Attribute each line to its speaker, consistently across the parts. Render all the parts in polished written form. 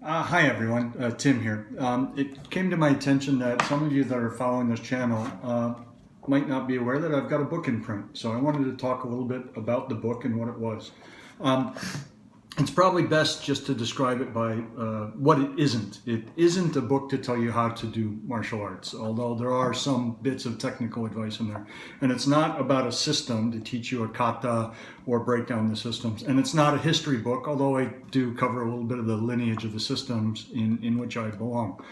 Speaker 1: Hi everyone, Tim here. It came to my attention that some of you that are following this channel might not be aware that I've got a book in print. So I wanted to talk a little bit about the book and what it was. Um, it's probably best just to describe it by what it isn't. It isn't a book to tell you how to do martial arts, although there are some bits of technical advice in there. And it's not about a system to teach you a kata or break down the systems. And it's not a history book, although I do cover a little bit of the lineage of the systems in which I belong.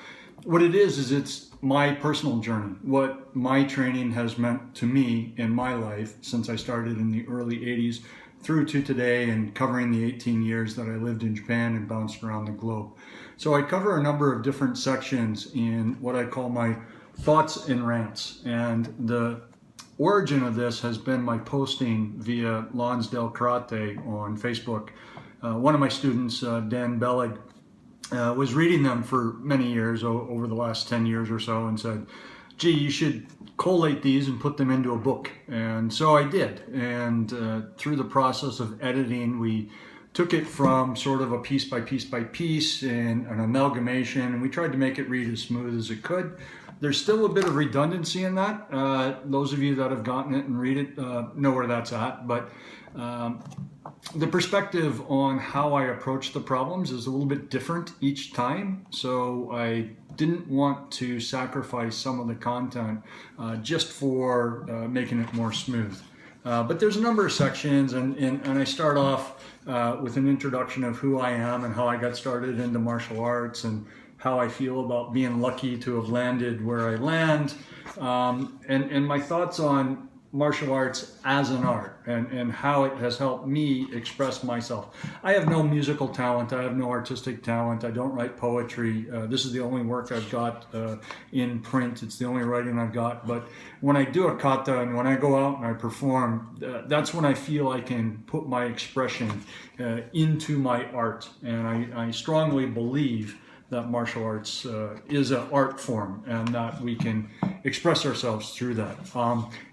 Speaker 1: What it is it's my personal journey, what my training has meant to me in my life since I started in the early 80s through to today, and covering the 18 years that I lived in Japan and bounced around the globe. So I cover a number of different sections in what I call my thoughts and rants. And the origin of this has been my posting via Lonsdale Karate on Facebook. One of my students, Dan Bellig, was reading them for many years, over the last 10 years or so, and said, gee, you should collate these and put them into a book. And so I did. And through the process of editing, we took it from sort of a piece by piece by piece and an amalgamation, and we tried to make it read as smooth as it could. There's still a bit of redundancy in that. Those of you that have gotten it and read it know where that's at. But the perspective on how I approach the problems is a little bit different each time. So I didn't want to sacrifice some of the content just for making it more smooth. But there's a number of sections, and I start off with an introduction of who I am and how I got started into martial arts and how I feel about being lucky to have landed where I land, and my thoughts on martial arts as an art and how it has helped me express myself. I have no musical talent. I have no artistic talent. I don't write poetry. This is the only work I've got in print. It's the only writing I've got. But when I do a kata and when I go out and I perform, that's when I feel I can put my expression into my art. And I strongly believe that martial arts is an art form and that we can express ourselves through that.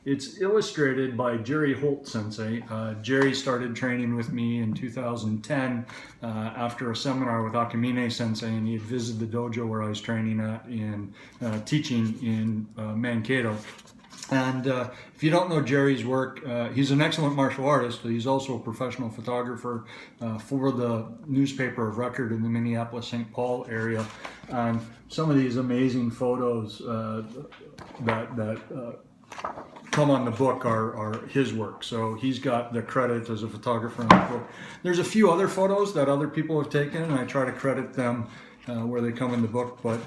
Speaker 1: It's illustrated by Jerry Holt Sensei. Jerry started training with me in 2010 after a seminar with Akamine Sensei, and he had visited the dojo where I was training at in teaching in Mankato. And if you don't know Jerry's work, he's an excellent martial artist, but he's also a professional photographer for the newspaper of record in the Minneapolis-St. Paul area. And some of these amazing photos that come on the book are his work. So he's got the credit as a photographer on the book. There's a few other photos that other people have taken, and I try to credit them where they come in the book, but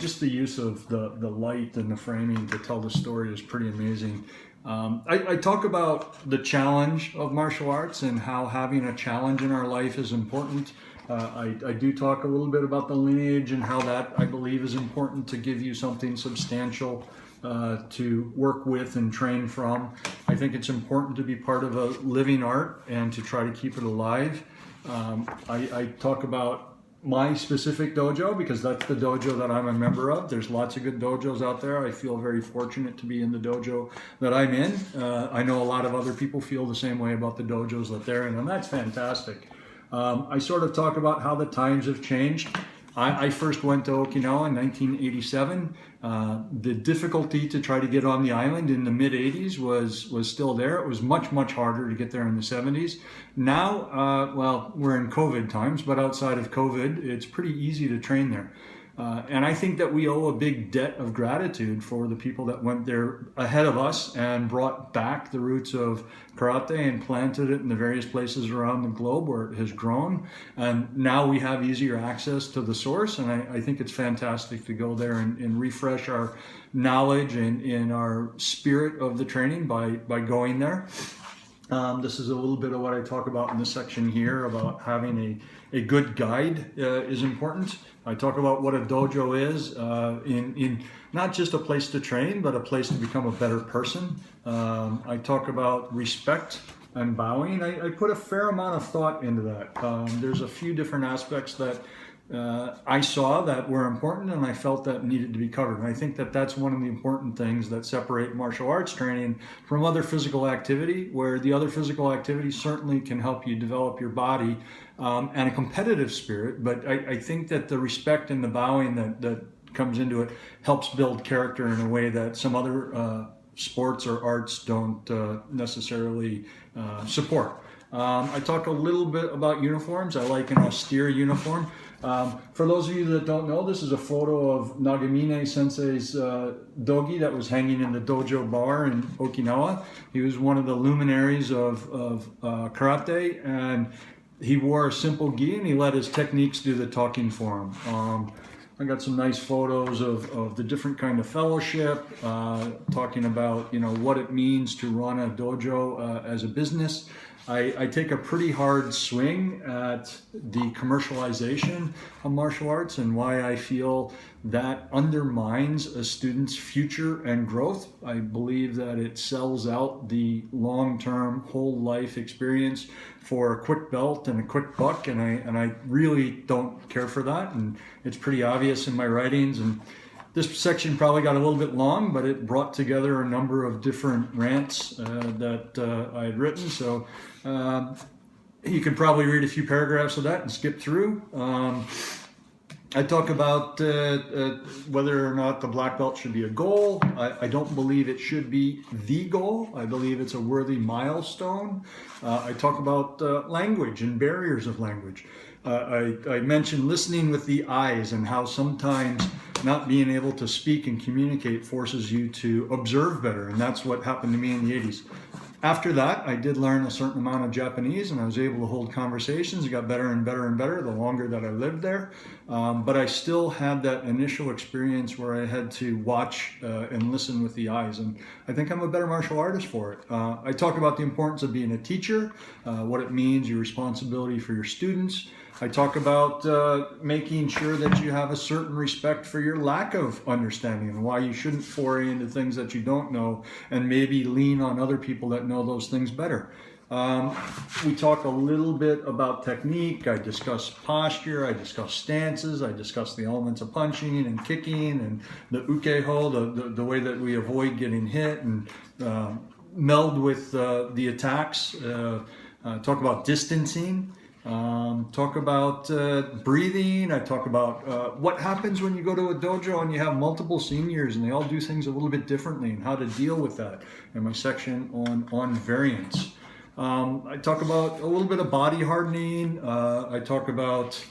Speaker 1: just the use of the light and the framing to tell the story is pretty amazing. I talk about the challenge of martial arts and how having a challenge in our life is important. I do talk a little bit about the lineage and how that, I believe, is important to give you something substantial to work with and train from. I think it's important to be part of a living art and to try to keep it alive. I talk about my specific dojo because that's the dojo that I'm a member of. There's lots of good dojos out there. I feel very fortunate to be in the dojo that I'm in. I know a lot of other people feel the same way about the dojos that they're in, and that's fantastic. I sort of talk about how the times have changed. I first went to Okinawa in 1987. The difficulty to try to get on the island in the mid-80s was still there. It was much, much harder to get there in the 70s. Now, well, we're in COVID times, but outside of COVID, it's pretty easy to train there. And I think that we owe a big debt of gratitude for the people that went there ahead of us and brought back the roots of karate and planted it in the various places around the globe where it has grown. And now we have easier access to the source, and I think it's fantastic to go there and refresh our knowledge and in our spirit of the training by going there. This is a little bit of what I talk about in this section here about having a good guide is important. I talk about what a dojo is in not just a place to train, but a place to become a better person. I talk about respect and bowing. I put a fair amount of thought into that. There's a few different aspects that I saw that were important, and I felt that needed to be covered. And I think that that's one of the important things that separate martial arts training from other physical activity, where the other physical activity certainly can help you develop your body and a competitive spirit. But I think that the respect and the bowing that comes into it helps build character in a way that some other sports or arts don't necessarily support. I talk a little bit about uniforms. I like an austere uniform. For those of you that don't know, this is a photo of Nagamine Sensei's dogi that was hanging in the dojo bar in Okinawa. He was one of the luminaries of karate, and he wore a simple gi, and he let his techniques do the talking for him. I got some nice photos of the different kind of fellowship, talking about what it means to run a dojo as a business. I take a pretty hard swing at the commercialization of martial arts and why I feel that undermines a student's future and growth. I believe that it sells out the long-term whole life experience for a quick belt and a quick buck, and I really don't care for that, and it's pretty obvious in my writings. And this section probably got a little bit long, but it brought together a number of different rants that I had written. So you can probably read a few paragraphs of that and skip through. I talk about whether or not the black belt should be a goal. I don't believe it should be the goal. I believe it's a worthy milestone. I talk about language and barriers of language. I mentioned listening with the eyes and how sometimes not being able to speak and communicate forces you to observe better, and that's what happened to me in the 80s. After that, I did learn a certain amount of Japanese, and I was able to hold conversations. It got better and better and better the longer that I lived there. But I still had that initial experience where I had to watch and listen with the eyes, and I think I'm a better martial artist for it. I talk about the importance of being a teacher, what it means, your responsibility for your students. I talk about making sure that you have a certain respect for your lack of understanding and why you shouldn't foray into things that you don't know and maybe lean on other people that know those things better. We talk a little bit about technique. I discuss posture, I discuss stances, I discuss the elements of punching and kicking and the ukeho, the way that we avoid getting hit and meld with the attacks. Talk about distancing. Talk about breathing. I talk about what happens when you go to a dojo and you have multiple seniors and they all do things a little bit differently and how to deal with that in my section on variance. I talk about a little bit of body hardening. I talk about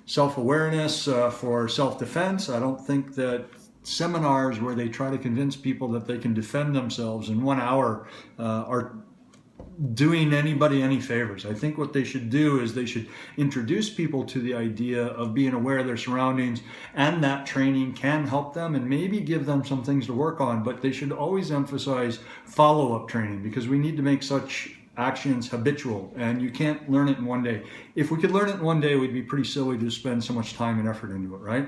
Speaker 1: self-awareness for self-defense. I don't think that seminars where they try to convince people that they can defend themselves in 1 hour are doing anybody any favors. I think what they should do is they should introduce people to the idea of being aware of their surroundings, and that training can help them and maybe give them some things to work on, but they should always emphasize follow-up training because we need to make such actions habitual, and you can't learn it in 1 day. If we could learn it in 1 day, we'd be pretty silly to spend so much time and effort into it, right?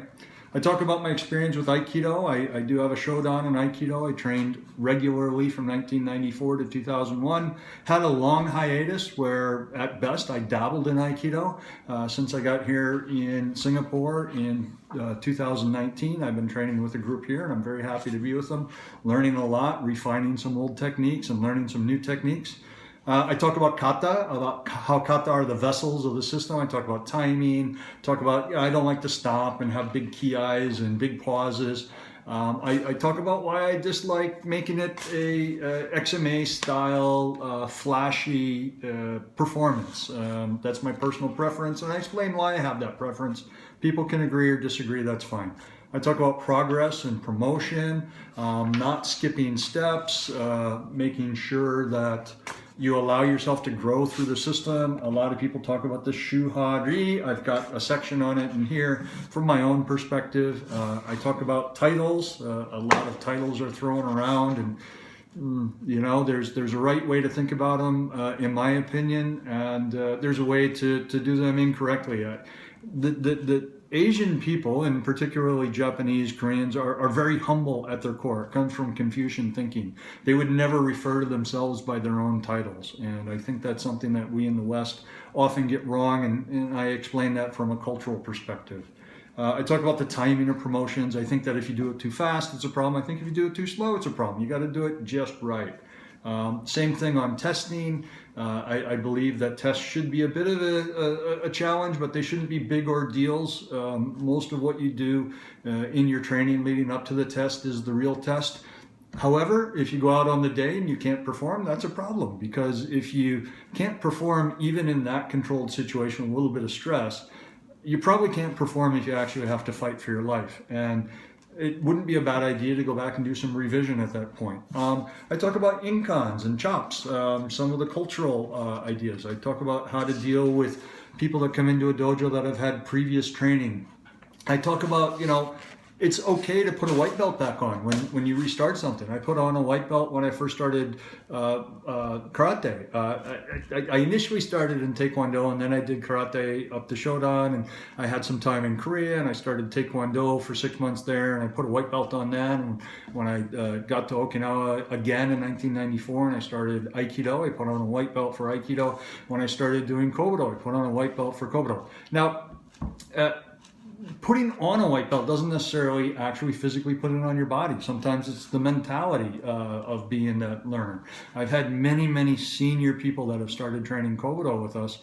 Speaker 1: I talk about my experience with Aikido. I do have a shodan in Aikido. I trained regularly from 1994 to 2001. Had a long hiatus where at best I dabbled in Aikido. Since I got here in Singapore in 2019, I've been training with a group here and I'm very happy to be with them, learning a lot, refining some old techniques and learning some new techniques. I talk about kata, about how kata are the vessels of the system. I talk about timing, talk about I don't like to stop and have big ki-eyes and big pauses. I talk about why I dislike making it a XMA style flashy performance. That's my personal preference, and I explain why I have that preference. People can agree or disagree, that's fine. I talk about progress and promotion, not skipping steps, making sure that you allow yourself to grow through the system. A lot of people talk about the shuhari. I've got a section on it in here from my own perspective. I talk about titles. A lot of titles are thrown around, and You know, there's a right way to think about them, in my opinion, and there's a way to do them incorrectly. The Asian people, and particularly Japanese, Koreans, are very humble at their core. It comes from Confucian thinking. They would never refer to themselves by their own titles, and I think that's something that we in the West often get wrong, and I explain that from a cultural perspective. I talk about the timing of promotions. I think that if you do it too fast, it's a problem. I think if you do it too slow, it's a problem. You got to do it just right. Same thing on testing. I believe that tests should be a bit of a challenge, but they shouldn't be big ordeals. Most of what you do in your training leading up to the test is the real test. However, if you go out on the day and you can't perform, that's a problem, because if you can't perform even in that controlled situation, a little bit of stress, you probably can't perform if you actually have to fight for your life. And it wouldn't be a bad idea to go back and do some revision at that point. I talk about incons and chops, some of the cultural ideas. I talk about how to deal with people that come into a dojo that have had previous training. I talk about, you know, it's okay to put a white belt back on when you restart something. I put on a white belt when I first started karate. I initially started in Taekwondo, and then I did karate up to Shodan, and I had some time in Korea, and I started Taekwondo for 6 months there, and I put a white belt on that. And when I got to Okinawa again in 1994, and I started Aikido, I put on a white belt for Aikido. When I started doing Kobudo, I put on a white belt for Kobudo. Now, putting on a white belt doesn't necessarily actually physically put it on your body. Sometimes it's the mentality of being that learner. I've had many senior people that have started training Kobudo with us.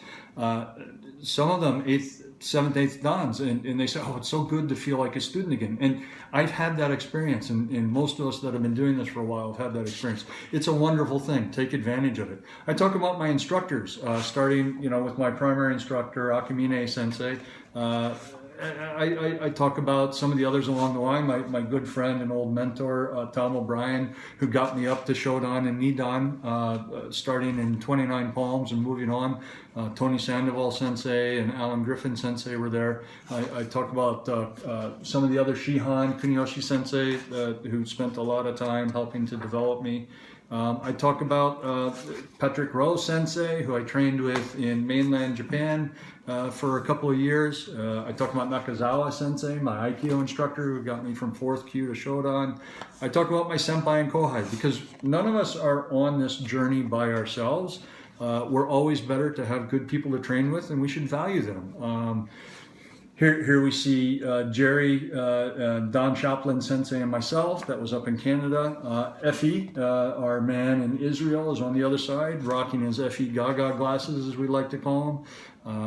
Speaker 1: Some of them 8th, 7th, 8th dans, and they say, oh, it's so good to feel like a student again. And I've had that experience, and most of us that have been doing this for a while have had that experience. It's a wonderful thing. Take advantage of it. I talk about my instructors, starting, you know, with my primary instructor, Akimine Sensei. I talk about some of the others along the line. My good friend and old mentor, Tom O'Brien, who got me up to Shodan and Nidan, starting in 29 palms and moving on. Tony Sandoval Sensei and Alan Griffin Sensei were there. I talk about some of the other Shihan, Kuniyoshi Sensei, who spent a lot of time helping to develop me. I talk about Patrick Rowe Sensei, who I trained with in mainland Japan for a couple of years. I talk about Nakazawa Sensei, my Aikido instructor, who got me from 4th Kyu to Shodan. I talk about my Senpai and Kohai, because none of us are on this journey by ourselves. We're always better to have good people to train with, and we should value them. Here we see Jerry, Don Chaplin Sensei, and myself. That was up in Canada. Effie, our man in Israel, is on the other side, rocking his Effie Gaga glasses, as we like to call them.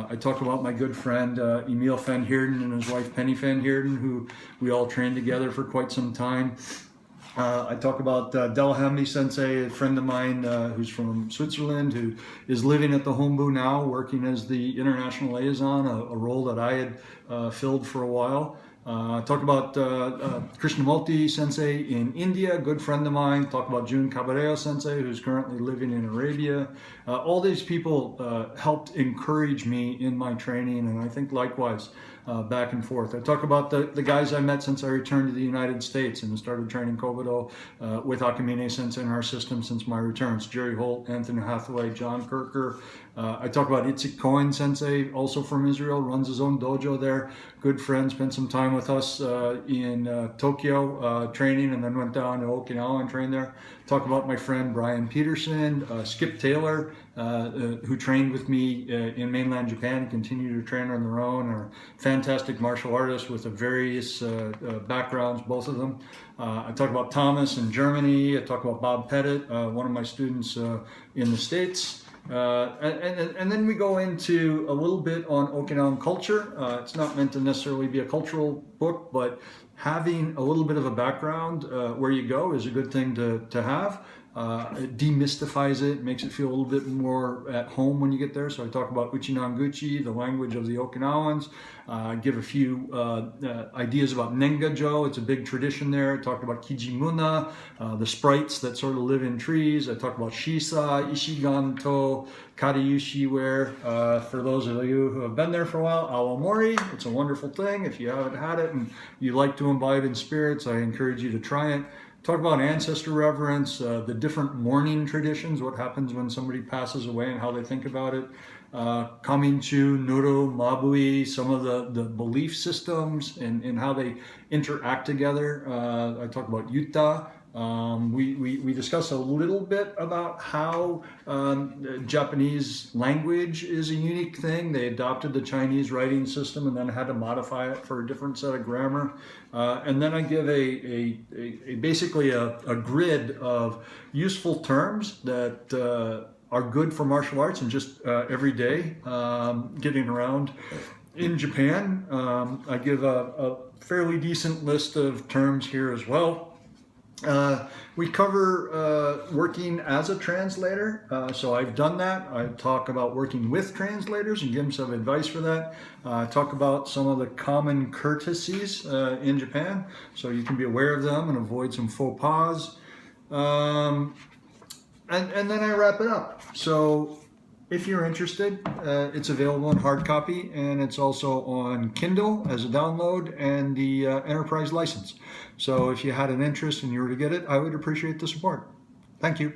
Speaker 1: I talk about my good friend Emil Van Heerden and his wife Penny Van Heerden, who we all trained together for quite some time. I talk about Delahamdi Sensei, a friend of mine who's from Switzerland, who is living at the Hombu now, working as the international liaison, a role that I had filled for a while. Talk about Krishnamurti Sensei in India, a good friend of mine. Talk about Jun Caballero Sensei, who's currently living in Arabia. All these people helped encourage me in my training, and I think likewise back and forth. I talk about the guys I met since I returned to the United States and started training Kobudo with Akimine Sensei in our system since my returns. Jerry Holt, Anthony Hathaway, John Kirker. I talk about Itzik Cohen Sensei, also from Israel, runs his own dojo there. Good friend, spent some time with us in Tokyo training, and then went down to Okinawa and trained there. Talk about my friend Brian Peterson, Skip Taylor, who trained with me in mainland Japan and continue to train on their own, are fantastic martial artists with various backgrounds, both of them. I talk about Thomas in Germany. I talk about Bob Pettit, one of my students in the States. And then we go into a little bit on Okinawan culture. It's not meant to necessarily be a cultural book, but having a little bit of a background where you go is a good thing to have. It demystifies it, makes it feel a little bit more at home when you get there. So I talk about Uchinanguchi, the language of the Okinawans. Give a few ideas about Nengajo. It's a big tradition there. I talked about Kijimuna, the sprites that sort of live in trees. I talked about Shisa, Ishiganto, Kariyushi ware. For those of you who have been there for a while, Awamori. It's a wonderful thing. If you haven't had it and you like to imbibe in spirits, I encourage you to try it. talk about ancestor reverence, the different mourning traditions, what happens when somebody passes away and how they think about it. Kaminchu, Nuru, Mabui, some of the belief systems and how they interact together. I talk about Yuta. We discuss a little bit about how Japanese language is a unique thing. They adopted the Chinese writing system and then had to modify it for a different set of grammar. And then I give basically a grid of useful terms that are good for martial arts and just every day getting around. In Japan, I give a fairly decent list of terms here as well. We cover working as a translator, so I've done that. I talk about working with translators and give them some advice for that. Talk about some of the common courtesies in Japan, so you can be aware of them and avoid some faux pas. And then I wrap it up. So if you're interested, it's available in hard copy, and it's also on Kindle as a download and the enterprise license. So if you had an interest and you were to get it, I would appreciate the support. Thank you.